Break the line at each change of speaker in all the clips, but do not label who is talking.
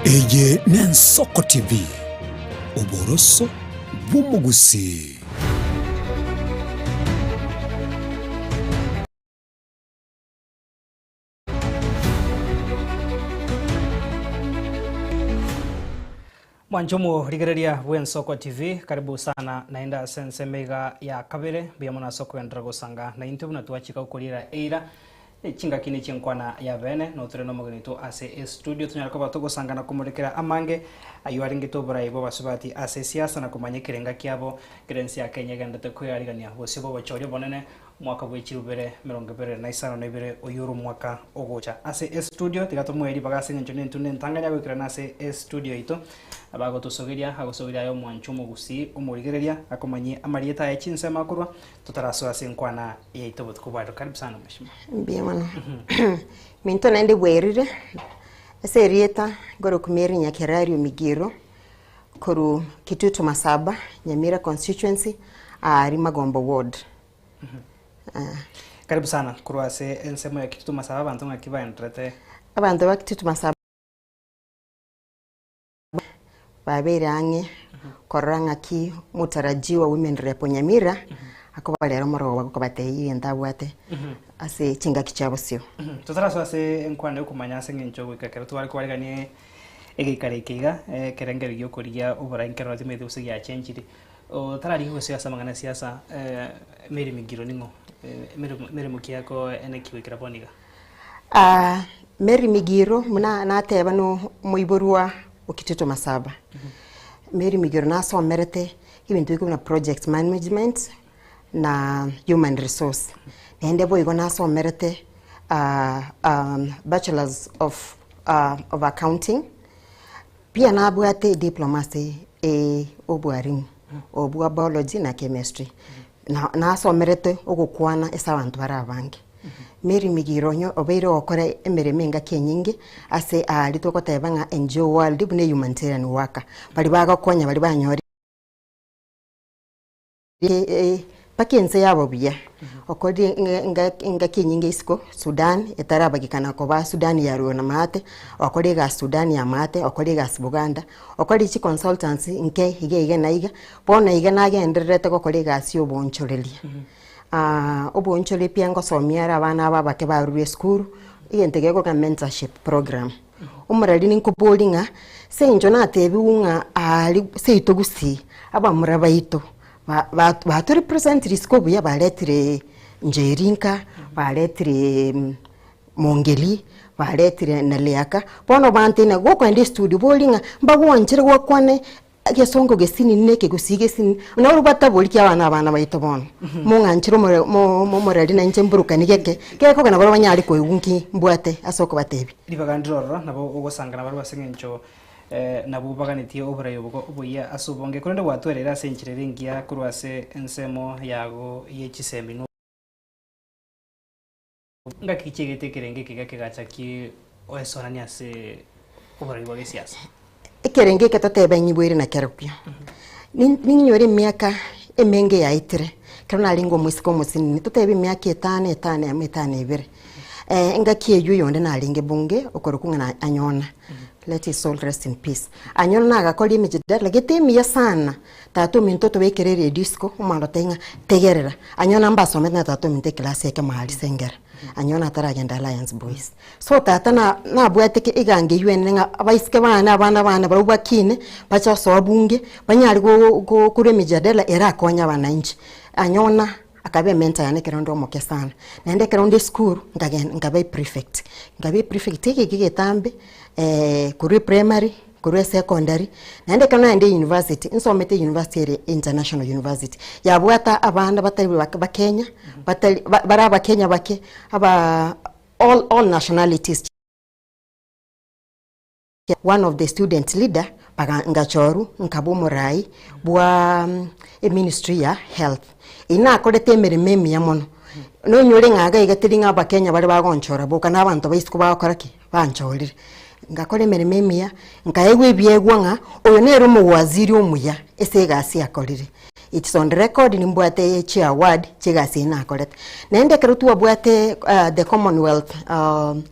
Eye n'Ensoko TV oboroso bw'umugusi.
Mwanjumu rigereria w'Ensoko TV, karibu sana naenda sensemega ya kabere bia muna soko ya ndragosanga na intu na tuachika ukolira eira chinga kini chinkwana ya bene no tureno mogenito ase studio tunyarako batogo sanga na kumurekera amange ayuaringito buraibo basubati ase siasa na kumanyekerenga kyabo kerensi ya Kenya gandate kuyarigania bosibo bachorio bonene mwaka bwechirubere 2025 oyuru mwaka ogocha ase studio tigatomweri bagase nchone ntune ntanganya gwikirana ase studio ito abago tusogeria agosogeria yo mwanchumo gusi umurigereria akomanyi amarieta ya chinse makurwa tutaraso ase nkwana yeito butukubaro karibu sana mheshimiwa
Biamano. Minto nende bwerire. Ase rieta goro kumeri nyakerario migiro koru Kitutu Masaba Nyamira constituency Rimagombo ward.
Karibu sana kurwase ensemo ya Kitutu Masaba bantu ngakiba entrete.
Abantu ba Kitutu Masaba babere ange koranga ki mutarajiwa women rep Nyamira akobalera moro bakobateye endabwate ase chinga kichabo sio
tutaraso ase enkwane kumanya ase ngencho gwikakera twari kwariganie egikare kiga kerengero gyokoria uburankero ati methu usigia chenjiri o tarari go siasa mangana siasa meri migiro ningo meri mukiako eneki wikira boniga
meri migiro muna nateba no muiborwa Kitutu Masaba meri migiro na so merete ibintu biko na project management na human resource nende boy gona so merete bachelors of accounting pia na abwate diplomacy obwaring obwa biology na chemistry na so merete ogukwana esabantu barabange meri migironyo obeire okore emeremenga kenyingi ase litoko tebanga NGO world bune humanitarian worker bali bagakonya bali banyori pakense yabo bia okodi nga kenyingi isko Sudan etarabagikana ko ba Sudan ya ruona mate okodi ga Sudan ya mate okodi ga Buganda okodi chi consultancy nke hige na iga bona iga na genderete ko kodi ga si obonchorelia obonchole pia ngo somiara abana ababake barure school igentege ko mentorship program umurali ninko bolinga senjo natebi unga ali seitogusi abamurabaito ba to represent risko buya baletire njerinka baletire mongeli baletire naleaka bono bantene go kwende studio bolinga mbagwonjire gwakwane gesongo gesini neke gusige sini na urubata boliki abana bayito bono munganchiro mo morali na nchemburuka nigeke keko kana baro banyari ko yunki mbwate asoko batebi
libagandroro nabo ugosangana baro basengencho nabo baganetiye oburayo obuya asubonge kurende watwerera senchirerengia kurwase ensemo yago yechisembi no ngakichegete kerenge kigakegachaki oesonania se oburayo bwa siasa
ekerenge ketotebe nyibwire na kerupya ninyore miaka emenge yaitire kana lingo musiko musini tutebe miaka 5 ibere ngaki eyo yonde na linge bunge okorukungana anyona let his soul rest in peace anyona agakora image dala getemi sana tato mintoto bekerere disco umalo tenga tegerera anyona mbasome na tato minte class yake mahali sengera anyona taragenda Alliance Boys so tata na bwateke igange yuenenga abaiske bana barubakine bacha so bunge banyari go kure mijadela era konya bananchi anyona akabe mentor yane kerondo moke sana naende kerondo school ngabe prefect kigetambe kuri primary kuri secondary naende kana ende university insomete university international university yabwata abana batari bakenya batari baraba Kenya bake aba all nationalities. One of the student leader ngachoru nkabo murai bwa ministry ya health ina akorete emirimo ya mono no nyore ngaga igatiringa abakenya bari bagonchora boka nabantu baisiko bakoraki banchorire ngakore merememia ngaegwe biegwanga oyo nero mu waziri omuya ese gasi akorire. It's on record ni mbwate chi award chigasi na akorete. Naende kerutu abwate the Commonwealth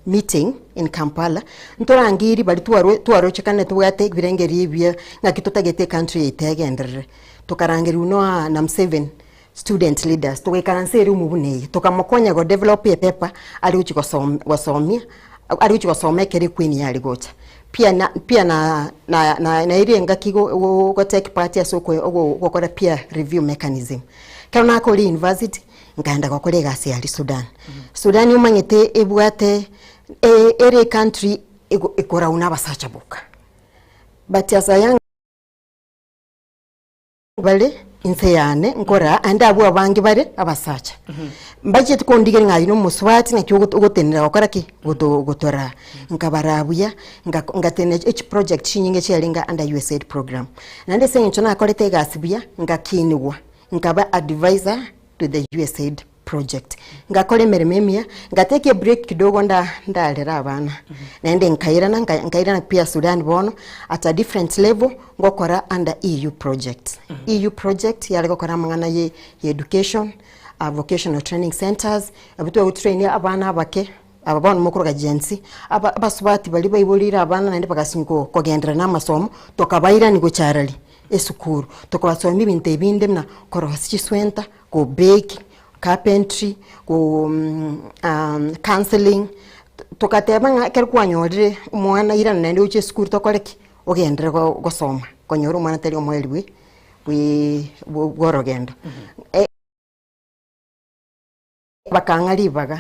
meeting in Kampala ntorangiri bali tuwaro chikane tuwate birengeri ibya ngakitotagete country itegendere tukarangeri uno na 7 student leaders tukikanseri umubune tukamokonya go develop a paper ali uchiko wasomia ali uchiko somekere kwini yali gocha pia na ile ngakigo go take part asoko gukora peer review mechanism kana ko university ngaenda gukore gasi ali Sudan. Sudan umanyete ebwate ere country ikora una basacha boka but asayanga bale inseyane nkora anda abo abangi bare abasacha budget ko ndigere ngayi no muswati na cyo gutenera gukora ki gutora nkabarabuya ngatene each project chinyinge chelinga under USAID program nande senye chona akolete gasibya ngakinwa nkaba advisor to the USAID project ngakole merememia ngateke break kidogo ndalera abana nende nkairana pia Sudan bono at a different level ngokora under EU project. EU project yale gokora mangana ye education, vocational training centers abuto train abana abake ababona mukuru agency abasubati bali bayibulira abana nende bagasinko kogendera namasomo tokabaira ni gucharali esukuru tokabasoma ibintu ebinde na korohasi swenta go bake carpentry go counseling tukateba kerkwanyore umwana ira nende uche school tokoreki ogendere gosoma konyoro umwana teri omwelwi gorogenda bakangari baga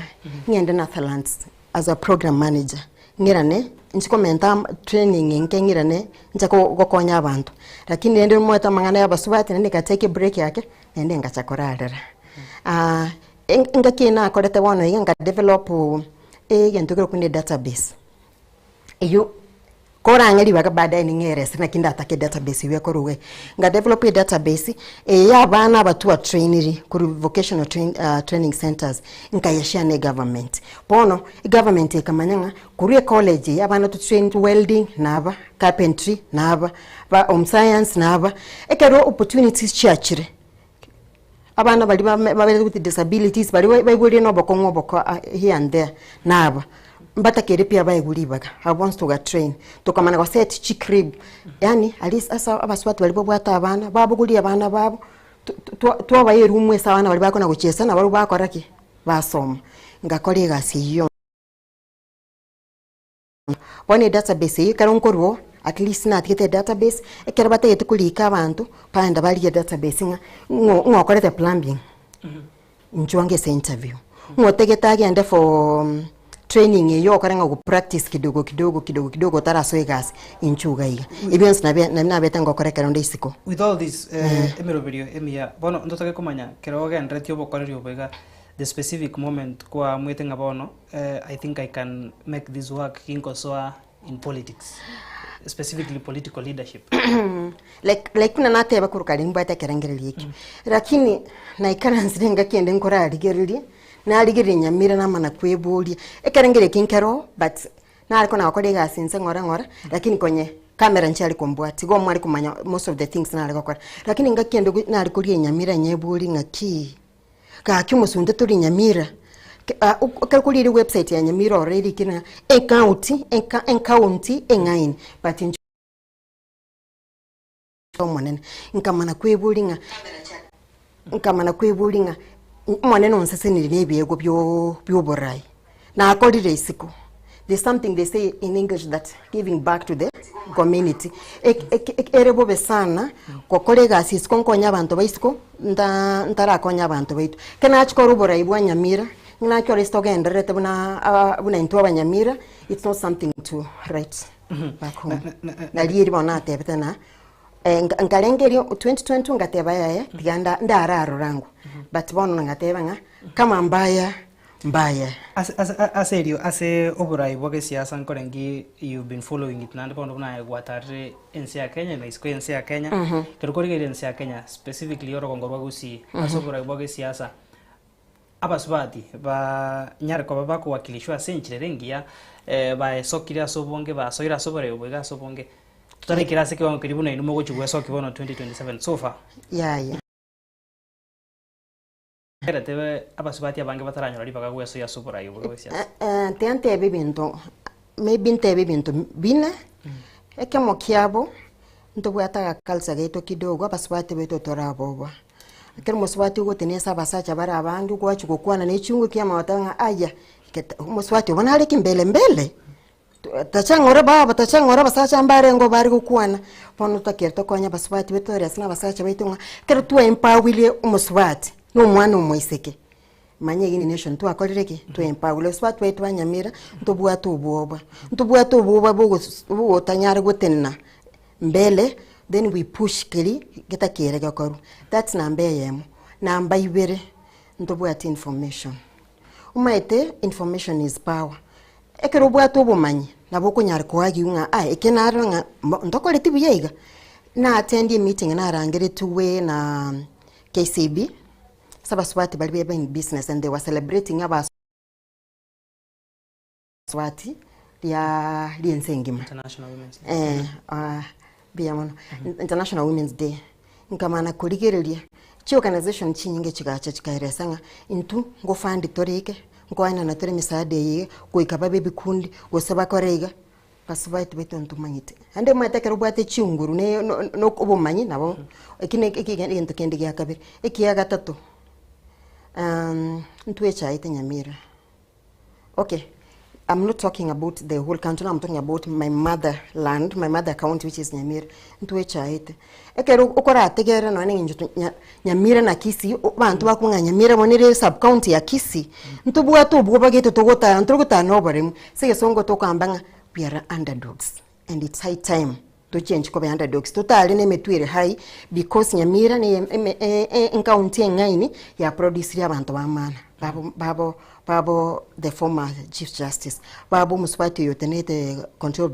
ngende Netherlands as a program manager ngirane nchikomenta training ngengirane nchako gokonya abantu lakini nende mweta mangana yabasubati nende kateke break yake nende ngachakorarera ngakina akorete wono nga develop gentugero kunde database iyo korangeli baga baadaye ningerese na kinda atake database iwe koruwe nga develop a database yabana abatwa traineri kuri vocational training centers nkayashia ne government pono government ekamanyanga kuri college yabana to train welding naba carpentry naba ba home science naba ekero opportunities chachire abana bali with disabilities bali baiguri no boko here and there naba mbata kere pia baigulibaga I want to get train tokamana kwa set chikrib yani alis asa abaswati bali bobwata abana babuguli abana babo to abaye rumwe sawana bali bakona guchesa na bali bakoraki basoma ngakore gasi yo one database ikaronkorwo at least na tikete database ekera bata yetukulika abantu panda bali ya database ngokorete plumbing nchwange se interview ngotegeta agenda for training yo karanga ku practice kidogo taraso egas inchuga iga ebions na beta ngokoreka ronde isiko
with all this emero video emia bono ndotake kumanya keroga ndretio bokorerio bega the specific moment kwa mwetenga bono I think I can make this work kinkosoa in politics, specifically political leadership.
like kuna nate bakurukali mbata kerangeli yiki lakini na ikana nsirenga kende nkora aligerili na aligeri nyamira na mana kwebuli ekerangeli kinkero but na aliko na akole gasinze ngora lakini konye kamera nchali kombwati go mwali kumanya most of the things na aliko kora lakini ngakende na alikoli nyamira nyebuli ngaki ka kimusunde tuli nyamira kalkuliri website ya nyamira already kina county engain but monene nkamana kwebulinga monene onseseni nebyego byo borai na akolire isiko. There's something they say in English that giving back to the community erebo besana ko kolega sis konkonya abantu baisiko ndara konya abantu baitu kana achikoro borai bwanyamira ngina kyo restogenda rete buna into abanyamira. It's not something to write back home na liiri bona tebetana ngalengeri 2020 ngateba yaye tiganda ndararo rangu but bono ngateba nga kama mbaya ase
oburai bwage siasa nkorengi you've been following it nande bono buna gwatare ensi ya Kenya na isko ensi ya Kenya kerokori ensi ya Kenya specifically oro kongorwa gusi ase oburai bwage siasa abasubati ba nyarko baba kuwakilishwa senchire rengia ba sokira sobonge ba soira sobore ubega sobonge tutare kirase kiwango kiribu na inumo gochugwa soki bono 2027 so far
yeah
era tebe abasubati abange bataranyora libaga gweso ya sobora yugo wesya
tente bibinto maybe ntebe bintu bine eke mokiabo ntobwata kalsa gaito kidogo abasubati beto torabo akero muswati ugo tenesa basacha bara abangi ugo achukukwana nechungu kia mawatanga aya muswati ubona hari kimbele tachangora basacha mbare ngo bari kukwana pono takerto konya baswati betori asina basacha baitunga kero tu empower umuswati no mwana umwiseke manye gini nation tu akolireke tu empower swati wetu banyamira ntobwata ububa bugo tanyara gotenna mbele then we push kili geta kere gakoru that's number yemo namba ibere ntobwata information umaite information is power ekero bwata obumanyi nabo kunyara kwagi unga ekenara nga ndokole tibiyega na attend meeting na rangere tuwe na KCB sabaswati bali beba in business and they were celebrating abaswati ya liensengima
International Women's Day
biyamono International Women's Day nkamana kurigerelia chi organization chinyinge chigacha chikairesanga intu ngo fund toreke ngwana na tore misaade ye kuikaba bebi kundi gosaba korega basubati beto ntumanyite ande matakero bwate chiunguru ne no kubumanyi nabo ekine ekigende kende ya kabiri ekiya gatatu ntwe chaite Nyamira. Okay, I'm not talking about the whole country, I'm talking about my motherland, my mother county, which is Nyamira. Ntwe chaite ekero ukora ategera no ninjito Nyamira na Kisii bantu bakunga Nyamira monere sub county ya Kisii ntubwa to bwoba geto togota ntogota no baremu sege songo tokambanga we are underdogs and it's high time to change ko be underdogs totally ne metwire high because Nyamira ne county ngaini ya produce ya bantu bamana babo the former chief justice babo muswati yotenete control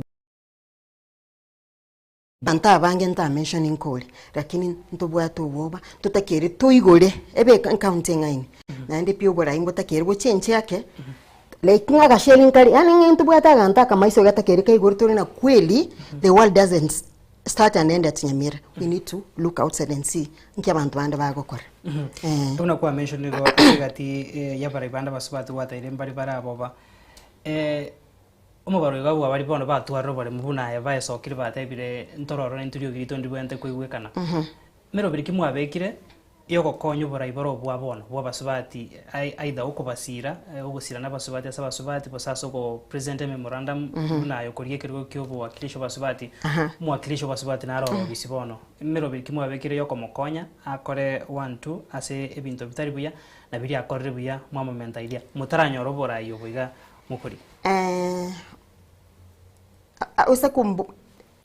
banta bange nta mentioning kole lakini ntobwa to boba tutakere toigole ebe county ngaini na ndi pio bora ingo takere bo change yake like ngaga shelling kali yani ntobwa ta ganta kama iso gata kere kai gortori na kweli the world doesn't start and end at Nyamira. We need to look outside and see nkia bantu banda bagokora
una kwa mention go gati ya bara banda basubatu wata ile mbali bara boba umubaro gabo abari bono batwaro bare mubuna ya bae sokiri batebire ntororo n'inturio girito ndibwente kwigwekana mero biri kimwe abekire yoko konyo bara iboro bwa bono bwa basubati aida uko basira ugusira n'abasubati asabasubati bosaso go present memorandum nayo koriye kirgo kyobo wakilisho basubati mwakilisho basubati naro bisibono mero biri kimwe abekire yoko mokonya akore 1-2 ase ebinto bitari buya na biri akorre buya mwa momenta ilia mutaranyo robora yo buiga mukuri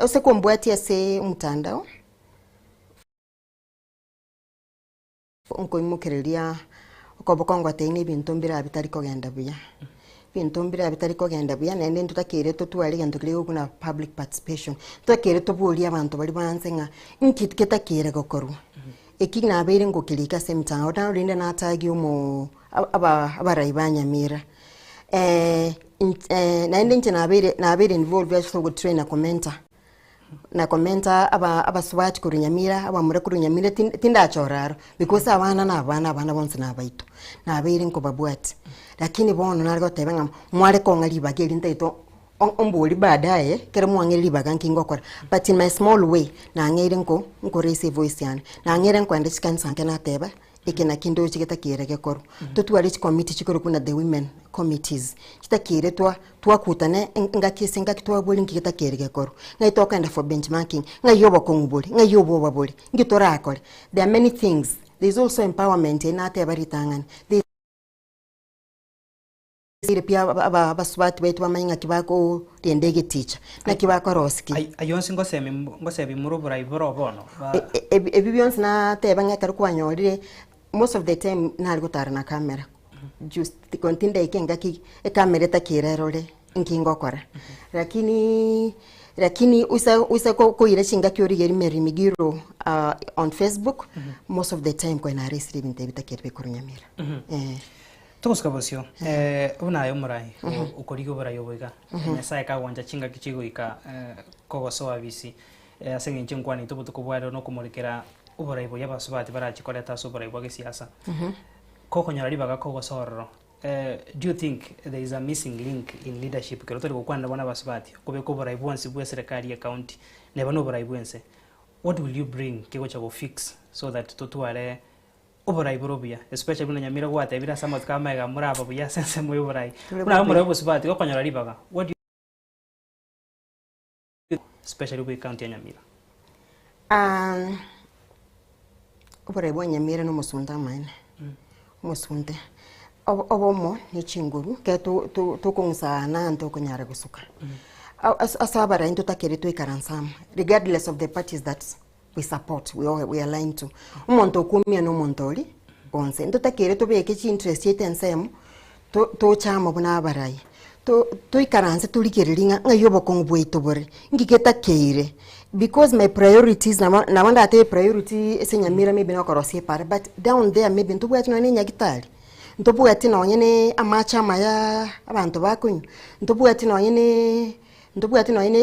usekumbuatia se mtandao unkoimukereria ukobokongo ateine bintu mbira bitari kogenda buya bintu mbira bitari kogenda buya nende tutakire tutwali gento kire kuna public participation tutakire tubulia abantu bali banzenga nkitike kire gokoru ekina abere ngokilika se mtandao na rinde na tagi umo abarayiba Nyamira naende nche na abere involved ya so go train na commenta abaswati kuri Nyamira abamure kuri Nyamira tinda choraro because abana bonse na baito na abere nko babwati lakini bono nargo tebenga mware ko ngali bageli ntaito omboli baadaye kere mwangeli baganki ngokora but in my small way na ngere nko raise voice yani na ngere nko ande chikansa nkena teba ikena kindo chiketa kirege koru tutwali committee chikoro kuna the women committees chitakire twa kutane ngakisinga kitwa boli ngiketa kirege koru ngaitoka enda for benchmarking ngayobo konguboli ngayobo baboli ngitora akole there are many things there is also empowerment enate baritangani ile pia abasubati betu bamanyinga kibako tiendege teacher na kibako roski ayonsi ngosemi murubura iboro bono
ebibyonsi na tebanga karukwanyorire most of the time nari gutara na camera just kontinda ikenga ki camera takirerore nkingokora lakini usa ko ire chinga kyori yeri Mary Migiro on Facebook most of the time ko na receive bintu bitakirwe kuri Nyamira
Tuguska bosio una yo murai ukorigo burayo boiga nyasaye ka wanja chinga kichigo ika kogoso abisi asengi nchingwani tubutuko bwaro no kumurikira uburai boya basubati barachikoleta suburai bwa siasa koko nyarari baga kogosorro. Do you think there is a missing link in leadership kero tori kukwanda bana basubati kube ko burai bwonsi bwa serikali ya county ne bano burai bwense? What will you bring kiko cha go fix so that tutuare uburai burobia, especially bino nyamira gwate bira sama kama ga muraba buya sense mu uburai una murai busubati ko nyarari baga. What do you, especially we county ya Nyamira? Uburai bwa Nyamira no musunda mine musunde obomo ni chinguru ke tu kungsa na nto kunyara gusuka asabara into takere tu ikaransam regardless of the parties that we support, we align to umonto kumia no montoli onse into takere to be ke chi interest yete ensem to chama buna barai to ikaranse tulikiriringa ngayobo kongbuito bore ngiketa keire because my priorities na wanda ate priority esenyamira maybe na korosie pare, but down there maybe ntubu ati na nyagitali ntubu ati na onyene amacha maya abantu bakunyu ntubu ati na onyene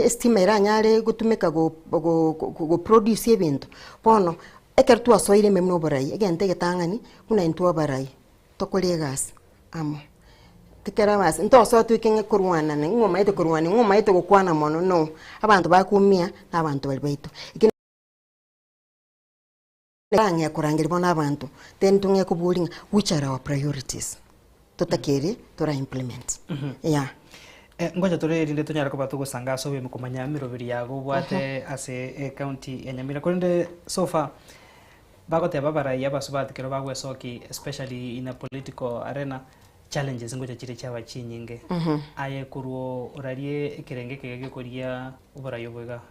estima iranyare gutumeka go produce ebintu pono ekertu asoire memno borai egente getangani kuna intu abarai tokole gas amo tikera basi ntoso tukinge kurwana ne ngoma ite kurwana ngoma ite gukwana mono no abantu bakumia na abantu bali baito ikine kurangira bona abantu then tunge kubulinga which are our priorities totakere tora implement yeah. Ngoja tore rinde tunyara ko batugo sanga so be mukomanya mirobiri yago bwate ase county ya Nyamira konde so far bagote babara yabasubati kero bagwe soki especially in a political arena challenges ngoja chire chawa chinyinge aye kuruo orarie ikirenge kege koria ubarayo bwega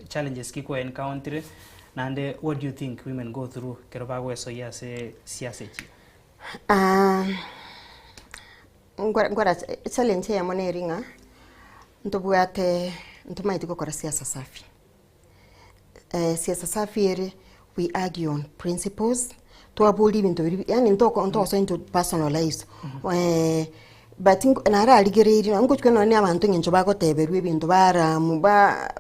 challenges kiko encounter nande what do you think women go through kero bagwe so yase siasa chi ngora challenge ya moneringa ntobuate ntomaiti kokora siasa safi siasa safi ere we argue on principles to abuli bintu yani ntoko so into personalize but nara aligereri ngo tweno ne abantu nginjo bagoteberwe ibintu baramu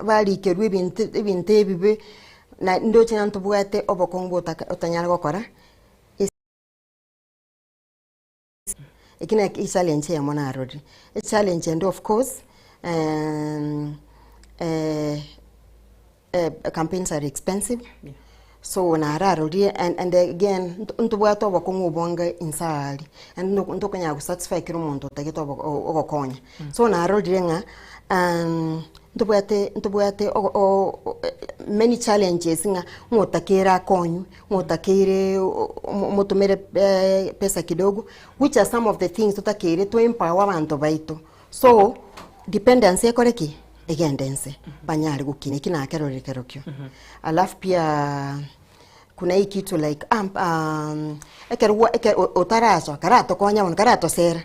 balikerwe ibintu ebibe na ndo cyane ntobuate obokongbo utanyara gukora ikina challenge ya mona arodi a challenge and of course campaigns are expensive, yeah. So na arodi and again ntubwato obokongo bonga insali and ntokanya ku satisfy kiro muntu tageto ogokonya so na arodi nga ntubwate many challenges nga ngotakera konyu ngotakere motomere pesa kidogo, which are some of the things tutakere to empower abantu baito so dependency ekoreki egendense banyari gukine kina kerorikyo alafu pia kuna hii kitu like otarazo karato konya on karato sera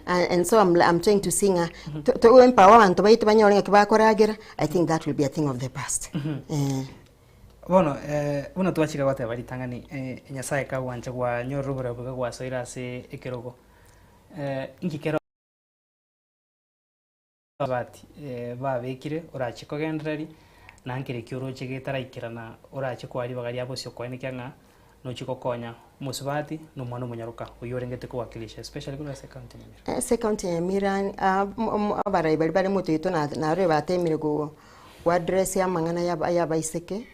and so I'm trying to sing to empower abantu baito banyore kibakoragira. I think that will be a thing of the past. Bueno, una tuachika wate bari tangani nyasaye ka wanje kwa nyorubura buga kwa soira se ekerogo ngikero bati babekire urachiko gendrari nankire kyoro chege taraikirana urachiko ari bagari abosyo kwene kyanga no chiko konya musubati no mwana munyaruka uyorengete ko wakilisha especially kuna second Nyamira abarai bari muto yito na re batemire go address ya mangana ya baiseke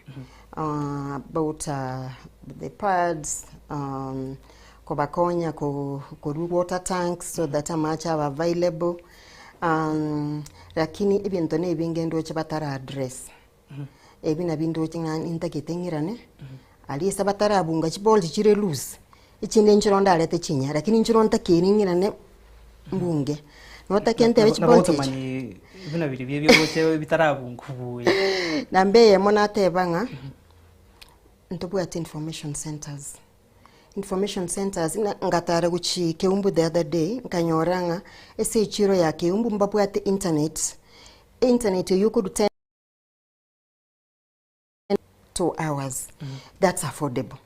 about the pads ko bakonya ko water tanks so that much are available lakini ibintu ne ibingendo cyabatara address ebina bindo cyangwa intakitengirane ali sabatara bunga chibol chire loose ichinde nchironda alete chinya lakini nchironda kiringirane mbunge nota kente chibol chinya ibina biri byo bitarabungubuye
nambe mona tebanga ntobu at information centers ngatara guchi keumbu the other day nkanyoranga ese chiro ya keumbu mbapu at internet you could 10 2 hours that's affordable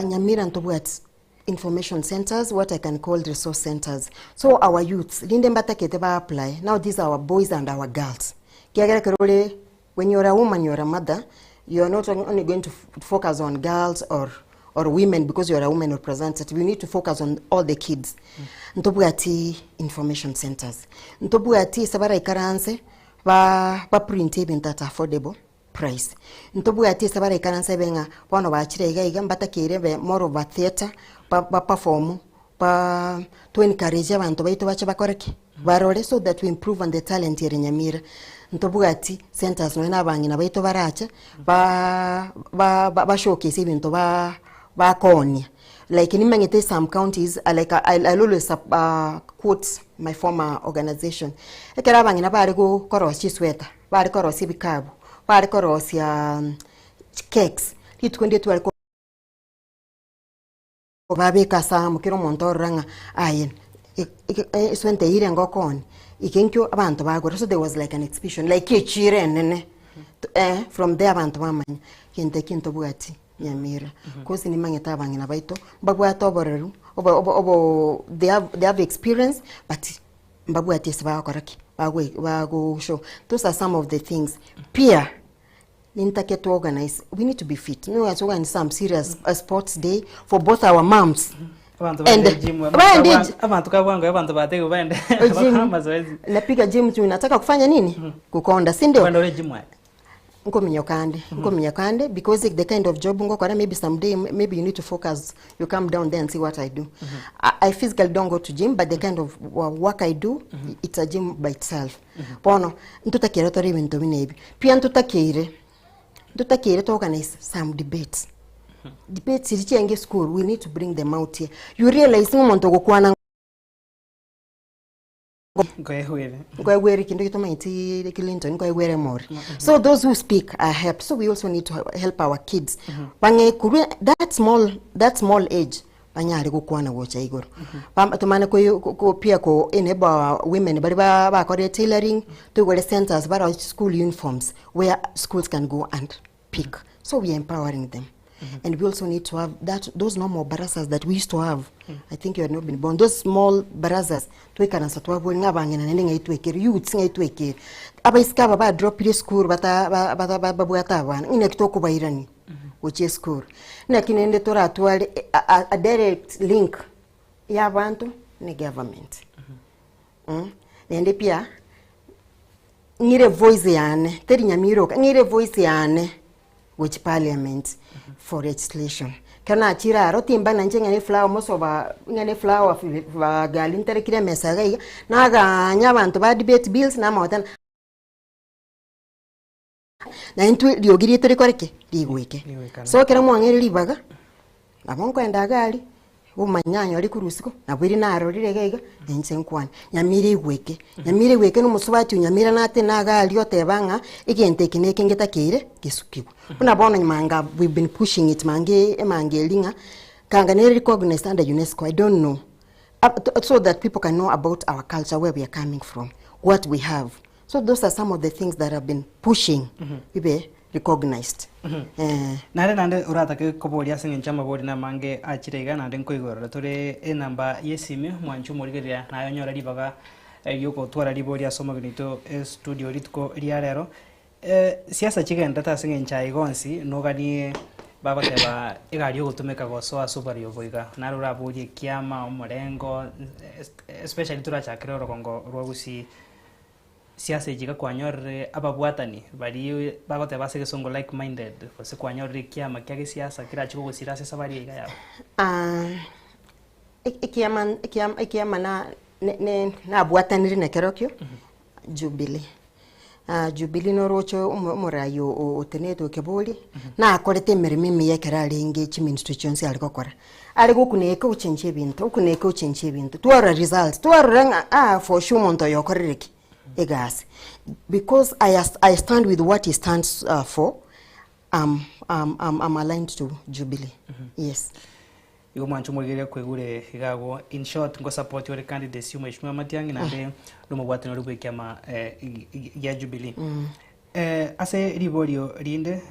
Nyamira ntobu at information centers, what I can call resource centers. So our youths, linde mbata kete ba apply. Now these are our boys and our girls. Kiagera kerole, when you're a woman, you're a mother, you're not only going to focus on girls or women because you're a woman representative. You need to focus on all the kids. Ntobu ati information centers. Ntobu ati sabara ikaranse ba print even that affordable price. Ntobu ati sabara ikaranse benga wano ba chire iga mbata kirebe more of a theater ba perform ba to encourage abantu baito bache bakoreke barore so that we improve on the talent here in Nyamira. Ntobu ati centers no na bangi na baito baracha ba showcase ibintu ba konya. Like in many some counties, like I always quote my former organization. Ekera bangi na bari go korosi sweater, bari korosi bikabu, bari korosi cakes. Hitkunde tu alko babe kasa mukiro montoranga ayen. Swente ire ngokoni. Ikenkyo abantu bagora, so there was like an exhibition, like chire nene. From there abantu bamanya kinte kinto buati Nyamira. Kosi ni mangeta bangina baito bagwa toboreru obo they have experience, but bagwa saba koraki bago show. Those are some of the things. Peer nintake to organize. We need to be fit. No, as well in some serious sports day for both our moms.
Abantu bende gym abantu kabwango abantu batego bende mazoezi
napiga gym tu nataka kufanya nini kukonda si ndio
kwenda gym
nko minyakande because the kind of job ngokora maybe someday maybe you need to focus, you come down there and see what I do. I physically don't go to gym, but the kind of work I do it's a gym by itself. Pono ntutakire to ibintu binebi pia ntutakire to organize some debates. Debates in school, we need to bring them out here. You realize umuntu gukwana so those who speak are helped. So we also need to help our kids. That small age banyari gukwana gocha igoro. Tumane ko pia ko enable women bari ba ko tailoring to go centers but school uniforms where schools can go and pick. So we are empowering them. And we also need to have those normal barazas that we used to have. I think you had not been born. Those small barazas, tuweka na satwa boli ngabanga na nende ngai tuwekere youths ngai tuwekere. Aba iskaba ba drop ile school bata buata bana. Ine kitoko bairani. Uche school. Na kinende tora tuwale a direct link ya abantu ne government. Nende pia ngire voice yane. Teri Nyamiroka ngire voice yane. Which parliament for legislation. Kana achira rotimba na njenga ne flower mosoba ngane flower va galintere kire mesaga na ga nyabantu ba debate bills na mawatan na intu liogiri tori koreke ligweke so kera mwangere libaga abonko endagali umanyanyo ari kurusiko nabwiri narorire gaiga ensenkwani Nyamira igweke no musubati Nyamira nate nagali otebanga igente kineke ngetakire gisukibwa unabona nyamanga we've been pushing it mange linga kanga ne recognized under UNESCO. I don't know so that people can know about our culture, where we are coming from, what we have. So those are some of the things that have been pushing be recognized.
Nande urata ke kobolia singencha mabodi na mange achirega nande nkoigoro tore enamba yesimi mwanchu morigeria nayo nyora libaga yoko twara libolia somagnito studio litko liarero siasa chigenda ta singencha igonsi nogani bagoteba igari gutumika goso asubari yoboiga narura buje kiama omorengo especially turachakira rogongo rwagusi siasa ijiga kwanyorre ababwatani bari bagoteba segesongo like minded fose kwanyorre kiama kyage siasa kira chiko gusirase sabari iga yabo ikiama na bwataniri na kerokyo Jubilee Jubilee no rocho umurayo oteneto keboli na akorete mirimi yekerali engage institutions alikokora aliko kuneka uchenche bintu tuara results tuara for sure monto yokorereki egas because I stand with what he stands for. I'm aligned to Jubilee. Yes. Yo manchu mugire kwegure igago in short ngo support your candidates you Mheshimiwa Matiang'i na de no bwatino rugwe kyama ya Jubilee. Ase riborio rinde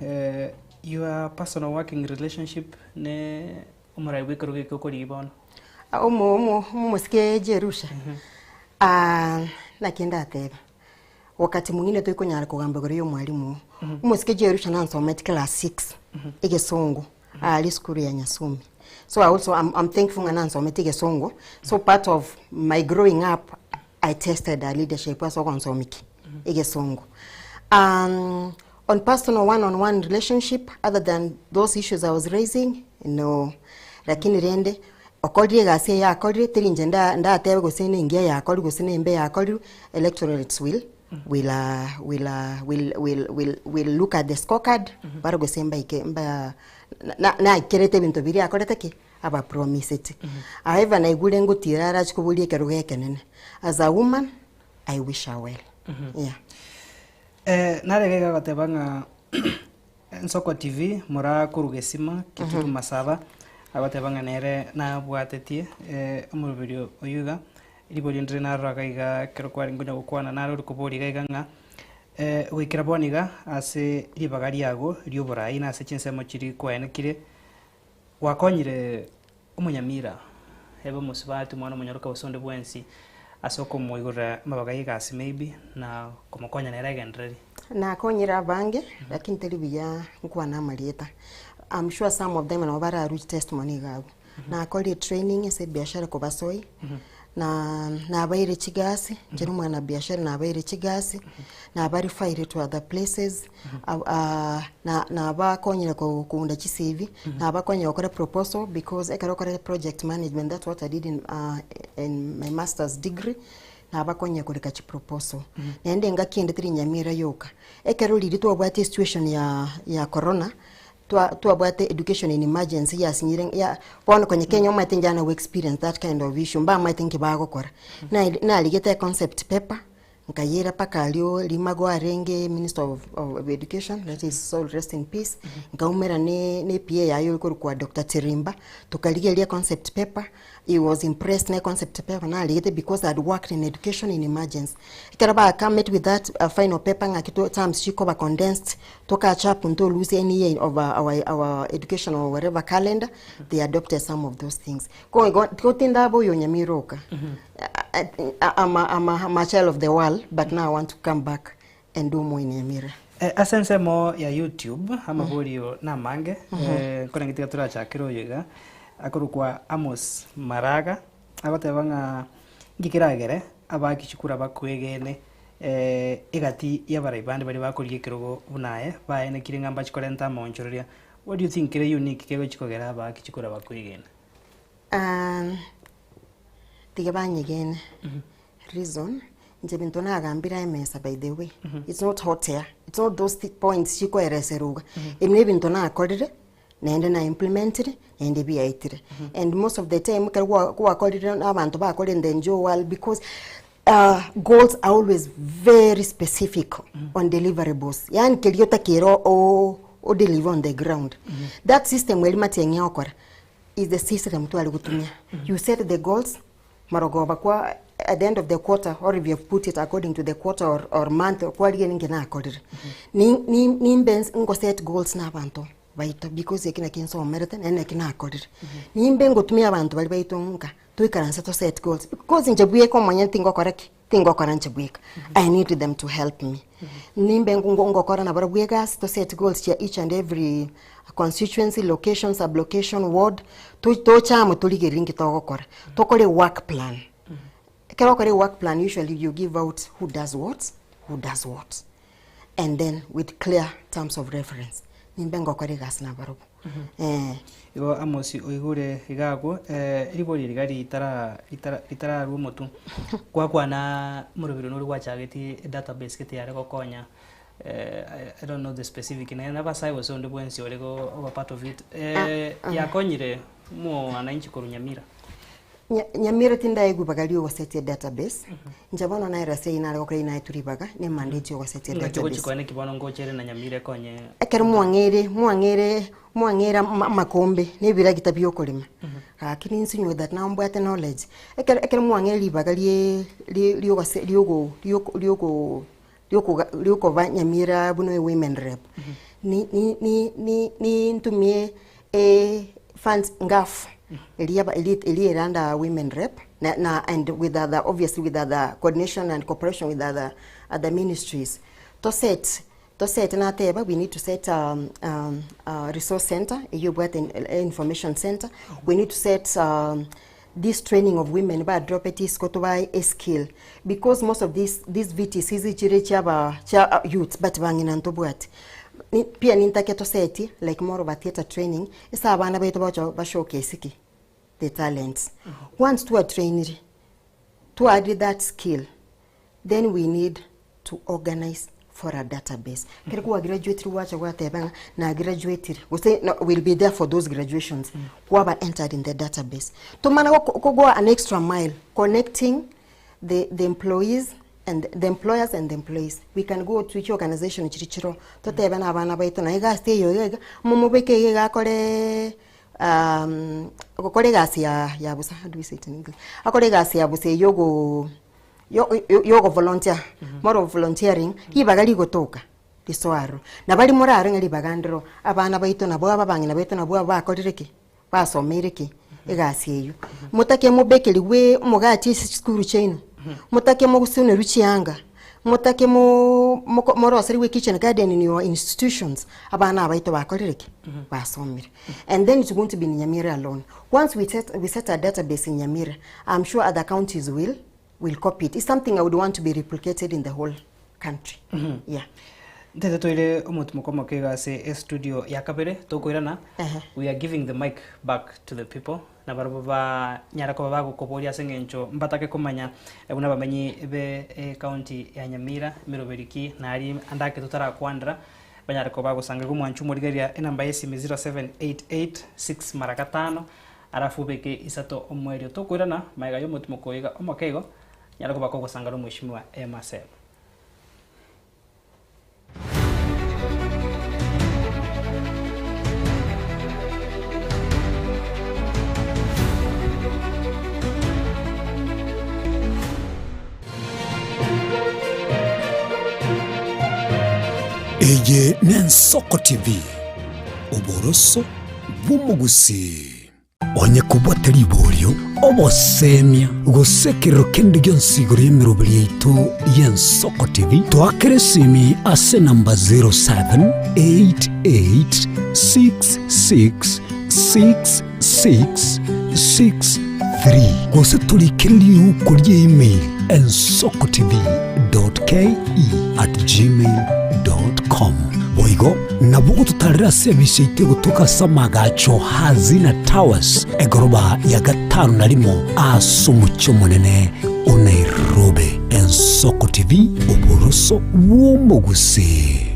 your personal working relationship ne umurai wikuru kiko libono
musike Jerusha nakienda ateba wakati mwingine tuko nyara kugamba gore yo mwalimu musike Jerusha nansoma class 6 igesongo ali school ya Nyasumi. So I'm thankful nansoma igesongo. So part of my growing up I tested a leadership as ogansomiki igesongo. On personal one-on-one relationship, other than those issues I was raising, no, lakini rende okodrie gase ya okodrie tirinje nda atebe gusene ingia ya okodrie gusene imbe ya okodrie electorates will look at the scorecard bara gusemba ike mba na kerete bintu biri akorete ki aba promise it. However na igure ngutira ara chikubulie keruge kenene. As a woman, I wish her well. Yeah.
Naregega gatebanga Nsoko TV mura kurugesima kituru masaba abatebanga nere na bwatetie umurubiro oyuga libori ndre na ragaiga kerokwari ngunya gukwana naro rukubori gaiganga wikira boniga ase libagari yago lyoborai na ase chinsemo chiri kwenekire wakonyire umunyamira hebo musibatu mwana munyaruka busonde bwensi asoko moigura mabagai gasi maybe na komokonya nera gendreri
na konyira bange lakini telibia nkwana marieta. I'm sure some of them are bara root testimony gago na akoli training ese biashara ko basoi na abaire chigasi njero mwana biashara na abaire chigasi na abari fire to other places na abakonyira ko kunda chisivi na abakonyira okora proposal because ekarokora project management. That's what I did in my master's degree. Na abakonya kureka chi proposal nende ngakinde tiri Nyamira yoka ekaroli litwa bwate situation ya corona twa bwate education in emergency ya sinyire ya pona kwenye Kenya mwa tenjana we experience that kind of issue mba mwa tenki bago kora na aligeta concept paper nkayera paka alio limago arenge Minister of Education, that is soul rest in peace. Nkaumera ne PA yayo kwa Dr. Tirimba tukaligelia concept paper. He was impressed na concept paper na aligete because I had worked in education in emergency. Ikaraba I met with that final paper ngakito terms chiko ba condensed toka chap unto lose any year of our education or whatever calendar. They adopted some of those things. Ko tinda bo yo Nyamiroka. I'm a child of the world, but now I want to come back and do more in Nyamira.
Asense mo ya YouTube ama borio na mange kona ngitika turacha kiro yega akorukwa Amos Maraga abatebanga ngikiragere abakichukura bakwegene igati y'abaraibande bari bakoriye kirogo bunaye baene kiringamba chikorenta monchoria. What do you think is unique kego chikogera abakichukura bakwegene? Tigabanye again. Reason njebintona agambira emesa by the way. It's not hot air. It's not those points chiko ereseruga. Imne bintona akorire nende na implemented nende biaitire. And most of the time kwa akorire abantu bakorire ndenjo well because goals are always very specific on deliverables. Yani keliota kero o deliver on the ground. That system welimati yenye okora is the system tu aligutumia. You set the goals marogoba kwa at the end of the quarter, or if you have put it according to the quarter or month kwa ligeni na akorire ni mbens ngo set goals na abantu baito because yakina kinso merita na kina akorire ni mbengo tumia abantu bali baito nka tuikaransa to set goals because njebuye ko manya tingo koreki tingo koranje buika. I need them to help me. Ni mbengo ngo kora na barabuye gas to set goals ya each and every constituency, location, sub-location, ward, to chamo tulige ringi tokokora. Tokore work plan. Kerokore work plan, usually you give out who does what. And then with clear terms of reference. Nimbengo kore gas na barubu. Igo Amosi oigure igago ribori rigari itara rumotu kwa na murubiro no rwachageti database kete yare gokonya. I don't know the specific name. I never say was on the Wednesday or go over part of it. Yakonyire mo ananchi koru Nyamira.
Nyamira tinda egu bagali yo wasete database. Njabona na irase ina ko ina turibaga ne mandate yo wasete database.
Ngachiko chikone kibono ngochere na Nyamira konye.
Ekero muangere makombe ne biragita byokolima. Akini nsinyo that na mbwate knowledge. Ekero muangere libagali liyo wase lioko ba Nyamira buno women rep ni ntumie funds ngaf ili under women rep and with other, obviously with other coordination and cooperation with other ministries to set na teba we need to set resource center, information center. We need to set this training of women by drop it is to buy a skill, because most of these VTs is cha youth but banging and to buat pia nintake to set like more of a theater training isa abana beto ba showcase the talents. Once to a trainer to add that skill, then we need to organize for a database. Kirikuwa graduate wacha watebanga na graduate will be there for those graduations who have entered in the database. To mana go an extra mile connecting the employees and the employers and the employees. We can go to each organization chichiro to tebana abana baito na iga stay yo iga mumubeke iga kore gasi ya busa, how do we say it in English? Akore gasi ya busa yogo volunteer, more of volunteering, hibagali gotoka lisoaro na bali morare ngali bagandro abana baito na bwa babangi na baito na bwa bakorireke basomereke egasi eyo mutake mubekeli we mugati school chain mutake mugusune ruchiyanga mutake moroseri we kitchen garden in your institutions abana baito bakorireke basomere. And then it's going to be in Nyamira alone. Once we set a database in Nyamira, I'm sure other counties will copy it. It's something I would want to be replicated in the whole country. Yeah.
Tete toile omutumo kega se studio ya Kabere tokoirana. We are giving the mic back to the people. Na baraba nyara ko bago koporia sengencho mbatake komanya ebuna bamenyi be county ya Nyamira Miroberiki na ari andake tutara kwandra banyara ko bago sanga kumwanchu morigeria enamba yesi 0788 6 arafu beke isato omwerio tokoirana maiga yo mutumo koiga omokego nyara ko bako sanga ro mwishimiwa Marcel.
Eye Nensoko TV oboroso bumugusi onye kubwateri bolyo obosemia gusekero kendi gyonsigoro yemirobiri yaitu y'Ensoko TV twakeresimi ase namba 0788666663 gose tulikiriri ukuri email ensokotv.ke@gmail.com boigo nabugo tutarira service itego tukasamaga hazina towers egoroba ya gatanu narimo asumucyo munene Nairobi. Ensoko TV oboroso bw'omugusi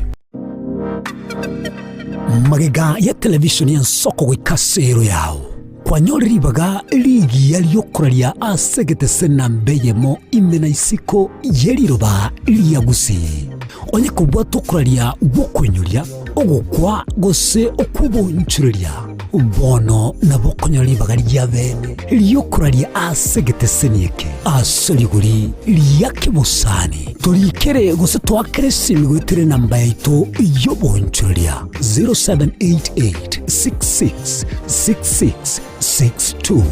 magega ya television y'Ensoko gwikasero yawo kwanyoribaga ligi yaliyokoralia asegete sena mbeyemo imena isiko yeriroba liyagusi onye kubwa tokoralia bokwenyoria ogukwa gose okubonchuria bono nabokonyoribaga lyabene liyokoralia asegete senieke asoliguri liyakibusani tulikere gose twakeresimi gwitere namba yaito yobonchuria 0788666662.